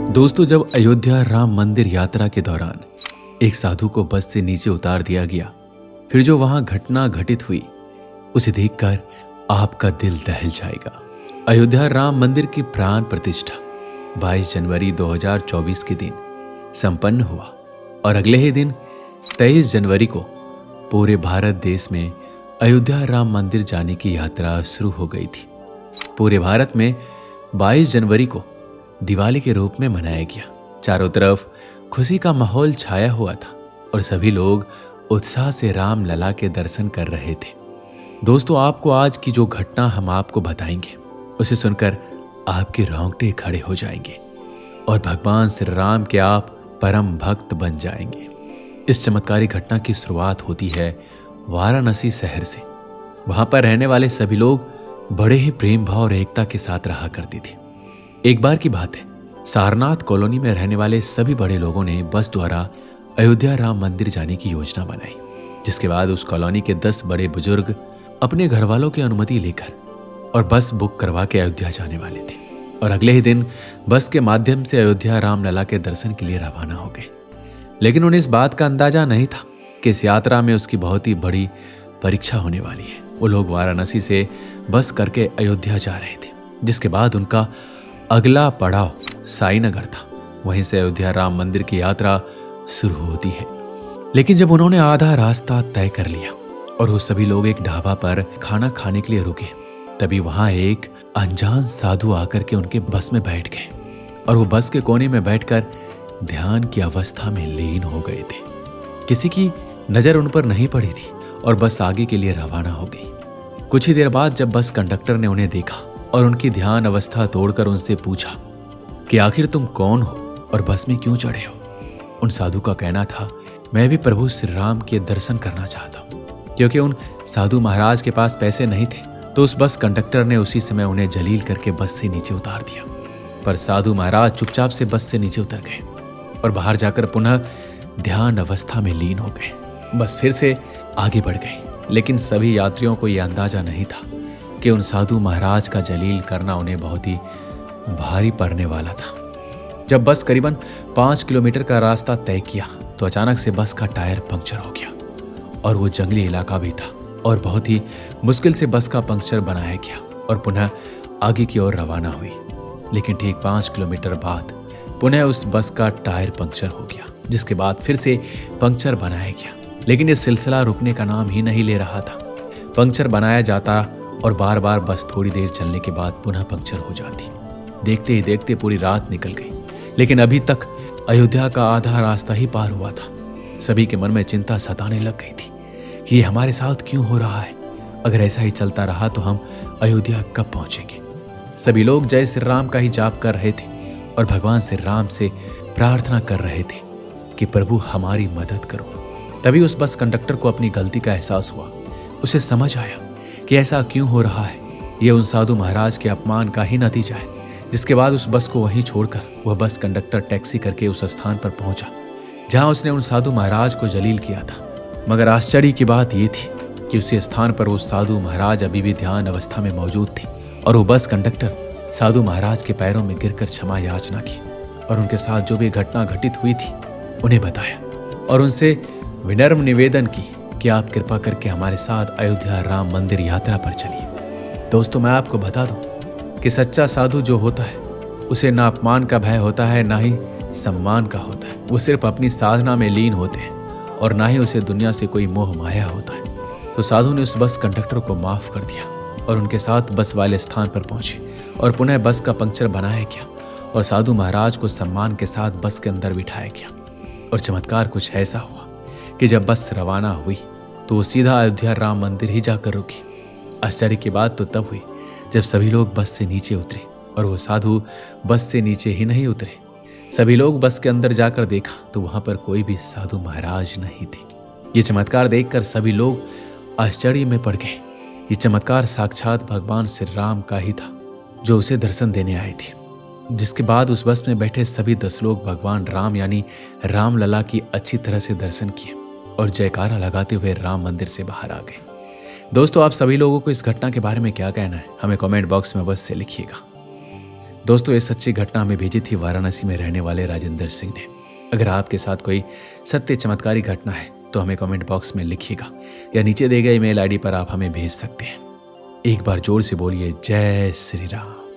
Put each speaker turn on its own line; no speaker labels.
दोस्तों, जब अयोध्या राम मंदिर यात्रा के दौरान एक साधु को बस से नीचे उतार दिया गया, फिर जो वहां घटना घटित हुई उसे देखकर आपका दिल दहल जाएगा। अयोध्या राम मंदिर की प्राण प्रतिष्ठा 22 जनवरी 2024 के दिन संपन्न हुआ और अगले ही दिन 23 जनवरी को पूरे भारत देश में अयोध्या राम मंदिर जाने की यात्रा शुरू हो गई थी। पूरे भारत में 22 जनवरी को दिवाली के रूप में मनाया गया। चारों तरफ खुशी का माहौल छाया हुआ था और सभी लोग उत्साह से राम लला के दर्शन कर रहे थे। दोस्तों, आपको आज की जो घटना हम आपको बताएंगे उसे सुनकर आपके रोंगटे खड़े हो जाएंगे और भगवान श्री राम के आप परम भक्त बन जाएंगे। इस चमत्कारी घटना की शुरुआत होती है वाराणसी शहर से। वहां पर रहने वाले सभी लोग बड़े ही प्रेम भाव और एकता के साथ रहा करते थे। एक बार की बात है, सारनाथ कॉलोनी में रहने वाले सभी बड़े लोगों ने बस द्वारा अयोध्या राम मंदिर जाने की योजना बनाई, जिसके बाद उस कॉलोनी के 10 बड़े बुजुर्ग अपने घर वालों की अनुमति लेकर और बस बुक करवा के अयोध्या जाने वाले थे और अगले ही दिन बस के माध्यम से अयोध्या राम लला के दर्शन के लिए रवाना हो गए। लेकिन उन्हें इस बात का अंदाजा नहीं था कि इस यात्रा में उसकी बहुत ही बड़ी परीक्षा होने वाली है। वो लोग वाराणसी से बस करके अयोध्या जा रहे थे, जिसके बाद उनका अगला पड़ाव साईनगर था। वहीं से अयोध्या राम मंदिर की यात्रा शुरू होती है। लेकिन जब उन्होंने आधा रास्ता तय कर लिया और वो सभी लोग एक ढाबा पर खाना खाने के लिए रुके, तभी वहां एक अनजान साधु आकर के उनके बस में बैठ गए और वो बस के कोने में बैठकर ध्यान की अवस्था में लीन हो गए थे। किसी की नजर उन पर नहीं पड़ी थी और बस आगे के लिए रवाना हो गई। कुछ ही देर बाद जब बस कंडक्टर ने उन्हें देखा और उनकी ध्यान अवस्था तोड़कर उनसे पूछा कि आखिर तुम कौन हो और बस में क्यों चढ़े हो। उन साधु का कहना था, मैं भी प्रभु श्री राम के दर्शन करना चाहता हूँ। क्योंकि उन साधु महाराज के पास पैसे नहीं थे, तो उस बस कंडक्टर ने उसी समय उन्हें जलील करके बस से नीचे उतार दिया। पर साधु महाराज चुपचाप से बस से नीचे उतर गए और बाहर जाकर पुनः ध्यान अवस्था में लीन हो गए। बस फिर से आगे बढ़ गए। लेकिन सभी यात्रियों को यह अंदाजा नहीं था कि उन साधु महाराज का जलील करना उन्हें बहुत ही भारी पड़ने वाला था। जब बस करीबन 5 किलोमीटर का रास्ता तय किया तो अचानक से बस का टायर पंक्चर हो गया और वो जंगली इलाका भी था और बहुत ही मुश्किल से बस का पंक्चर बनाया गया और पुनः आगे की ओर रवाना हुई। लेकिन ठीक 5 किलोमीटर बाद पुनः उस बस का टायर पंक्चर हो गया, जिसके बाद फिर से पंक्चर बनाया गया। लेकिन ये सिलसिला रुकने का नाम ही नहीं ले रहा था। पंक्चर बनाया जाता और बार बार बस थोड़ी देर चलने के बाद पुनः पंक्चर हो जाती। देखते ही देखते पूरी रात निकल गई, लेकिन अभी तक अयोध्या का आधा रास्ता ही पार हुआ था। सभी के मन में चिंता सताने लग गई थी कि ये हमारे साथ क्यों हो रहा है। अगर ऐसा ही चलता रहा तो हम अयोध्या कब पहुंचेंगे। सभी लोग जय श्री राम का ही जाप कर रहे थे और भगवान श्री राम से प्रार्थना कर रहे थे कि प्रभु हमारी मदद करो। तभी उस बस कंडक्टर को अपनी गलती का एहसास हुआ। उसे समझ आया कि ऐसा क्यों हो रहा है। यह उन साधु महाराज के अपमान का ही नतीजा है। जिसके बाद उस बस को वहीं छोड़कर वह बस कंडक्टर टैक्सी करके उस स्थान पर पहुंचा जहां उसने उन साधु महाराज को जलील किया था। मगर आश्चर्य की बात यह थी कि उसी स्थान पर वो साधु महाराज अभी भी ध्यान अवस्था में मौजूद थे और वो बस कंडक्टर साधु महाराज के पैरों में गिरकर क्षमा याचना की और उनके साथ जो भी घटना घटित हुई थी उन्हें बताया और उनसे विनम्र निवेदन की कि आप कृपा करके हमारे साथ अयोध्या राम मंदिर यात्रा पर चलिए। दोस्तों, मैं आपको बता दूं कि सच्चा साधु जो होता है उसे ना अपमान का भय होता है, ना ही सम्मान का होता है। वो सिर्फ अपनी साधना में लीन होते हैं और ना ही उसे दुनिया से कोई मोह माया होता है। तो साधु ने उस बस कंडक्टर को माफ कर दिया और उनके साथ बस वाले स्थान पर पहुंचे और पुनः बस का पंक्चर बनाया गया और साधु महाराज को सम्मान के साथ बस के अंदर बिठाया गया। और चमत्कार कुछ ऐसा हुआ कि जब बस रवाना हुई तो वो सीधा अयोध्या राम मंदिर ही जाकर रुकी। आश्चर्य की बात तो तब हुई जब सभी लोग बस से नीचे उतरे और वो साधु बस से नीचे ही नहीं उतरे। सभी लोग बस के अंदर जाकर देखा तो वहां पर कोई भी साधु महाराज नहीं थे। ये चमत्कार देखकर सभी लोग आश्चर्य में पड़ गए। ये चमत्कार साक्षात भगवान श्री राम का ही था जो उसे दर्शन देने आए थे। जिसके बाद उस बस में बैठे सभी 10 लोग भगवान राम यानी राम लला की अच्छी तरह से दर्शन किए और जयकारा लगाते हुए राम मंदिर से बाहर आ गए। दोस्तों, आप सभी लोगों को इस घटना के बारे में क्या कहना है, हमें कमेंट बॉक्स में बस से लिखिएगा। दोस्तों, ये सच्ची घटना हमें भेजी थी वाराणसी में रहने वाले राजेंद्र सिंह ने। अगर आपके साथ कोई सत्य चमत्कारी घटना है तो हमें कमेंट बॉक्स में लिखिएगा या नीचे दिए गए ईमेल आईडी पर आप हमें भेज सकते हैं। एक बार जोर से बोलिए जय श्री राम।